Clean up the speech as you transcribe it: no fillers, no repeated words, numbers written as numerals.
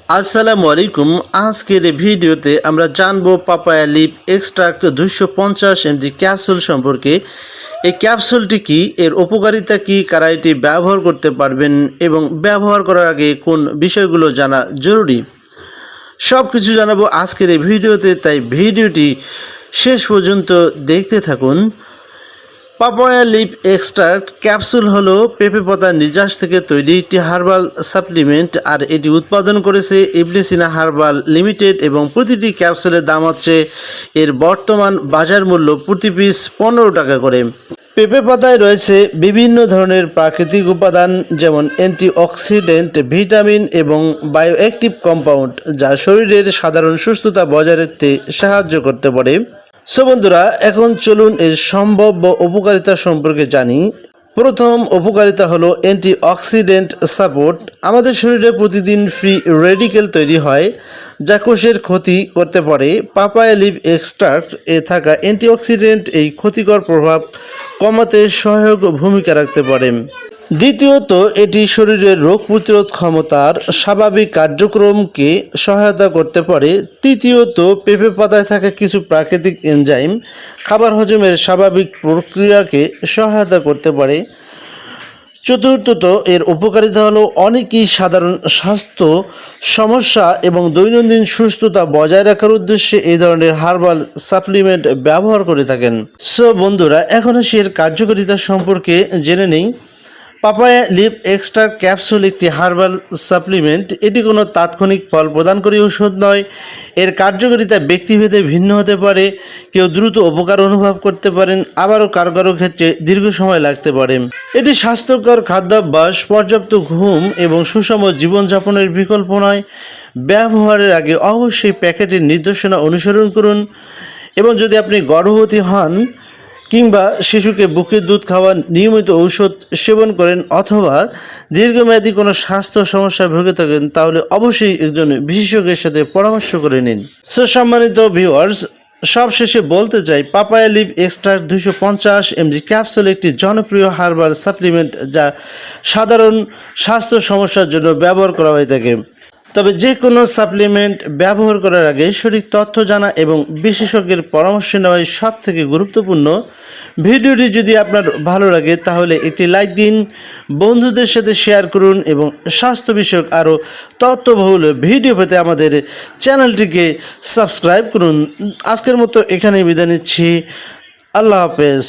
আসসালামু আলাইকুম। আজকের এই ভিডিওতে আমরা জানবো papaya leaf extract 250 mg capsule সম্পর্কে। এই ক্যাপসুলটি কি, এর উপকারিতা কি, কারা এটি ব্যবহার করতে পারবেন এবং ব্যবহার করার আগে কোন বিষয়গুলো জানা জরুরি, সব কিছু জানাবো আজকের এই ভিডিওতে, তাই ভিডিওটি শেষ পর্যন্ত দেখতে থাকুন। পাপায়া লিপ এক্সট্রাক্ট ক্যাপসুল হলো পেঁপে পাতার নির্যাস থেকে তৈরি একটি হার্বাল সাপ্লিমেন্ট, আর এটি উৎপাদন করেছে ইবনে সিনা হার্বাল লিমিটেড এবং প্রতিটি ক্যাপসুলের দাম হচ্ছে এর বর্তমান বাজার মূল্য প্রতি পিস 15 টাকা করে। পেঁপে পাতায় রয়েছে বিভিন্ন ধরনের প্রাকৃতিক উপাদান, যেমন অ্যান্টিঅক্সিডেন্ট, ভিটামিন এবং বায়োঅ্যাক্টিভ কম্পাউন্ড, যা শরীরের সাধারণ সুস্থতা বজায় রাখতে সাহায্য করতে পারে। সো বন্ধুরা, এখন চলুন এর সম্ভাব্য উপকারিতা সম্পর্কে জানি। প্রথম উপকারিতা হলো অ্যান্টিঅক্সিডেন্ট সাপোর্ট। আমাদের শরীরে প্রতিদিন ফ্রি রেডিকেল তৈরি হয়, যা কোষের ক্ষতি করতে পারে। পাপায়া লিপ এক্সট্রাক্ট এ থাকা অ্যান্টিঅক্সিডেন্ট এই ক্ষতিকর প্রভাব কমাতে সহায়ক ভূমিকা রাখতে পারে। দ্বিতীয়ত, এটি শরীরের রোগ প্রতিরোধ ক্ষমতার স্বাভাবিক কার্যক্রমকে সহায়তা করতে পারে। তৃতীয়ত, পেঁপে পাতায় থাকা কিছু প্রাকৃতিক এনজাইম খাবার হজমের স্বাভাবিক প্রক্রিয়াকে সহায়তা করতে পারে। চতুর্থত, এর উপকারিতা হলো অনেকেই সাধারণ স্বাস্থ্য সমস্যা এবং দৈনন্দিন সুস্থতা বজায় রাখার উদ্দেশ্যে এই ধরনের হার্বাল সাপ্লিমেন্ট ব্যবহার করে থাকেন। সো বন্ধুরা, এখন আসি এর কার্যকারিতা সম্পর্কে জেনে নেই। পাপায়া লিপ এক্সট্রাক্ট ক্যাপসুল একটি হার্বাল সাপ্লিমেন্ট। এটি কোনো তাৎক্ষণিক ফল প্রদানকারী ওষুধ নয়। এর কার্যকারিতা ব্যক্তিভেদে ভিন্ন হতে পারে। কেউ দ্রুত উপকার অনুভব করতে পারেন, আবারও কারো কারো ক্ষেত্রে দীর্ঘ সময় লাগতে পারে। এটি স্বাস্থ্যকর খাদ্যাভ্যাস, পর্যাপ্ত ঘুম এবং সুষম জীবনযাপনের বিকল্প নয়। ব্যবহারের আগে অবশ্যই প্যাকেটের নির্দেশনা অনুসরণ করুন, এবং যদি আপনি গর্ভবতী হন কিংবা শিশুকে বুকের দুধ খাওয়ান, নিয়মিত ঔষধ সেবন করেন অথবা দীর্ঘমেয়াদী কোনো স্বাস্থ্য সমস্যায় ভুগে থাকেন, তাহলে অবশ্যই একজন বিশেষজ্ঞের সাথে পরামর্শ করে নিন। সো সম্মানিত ভিউয়ার্স, সবশেষে বলতে চাই, papaya leaf extract 250 mg capsule একটি জনপ্রিয় হার্বাল সাপ্লিমেন্ট, যা সাধারণ স্বাস্থ্য সমস্যার জন্য ব্যবহার করা হয়ে থাকে। তবে যে কোনো সাপ্লিমেন্ট ব্যবহার করার আগে সঠিক তথ্য জানা এবং বিশেষজ্ঞের পরামর্শ নেওয়াই সব থেকে গুরুত্বপূর্ণ। ভিডিওটি যদি আপনার ভালো লাগে তাহলে একটি লাইক দিন, বন্ধুদের সাথে শেয়ার করুন এবং স্বাস্থ্য বিষয়ক আরও তথ্যবহুল ভিডিও পেতে আমাদের চ্যানেলটিকে সাবস্ক্রাইব করুন। আজকের মতো এখানেই বিদায় নিচ্ছি। আল্লাহ হাফেজ।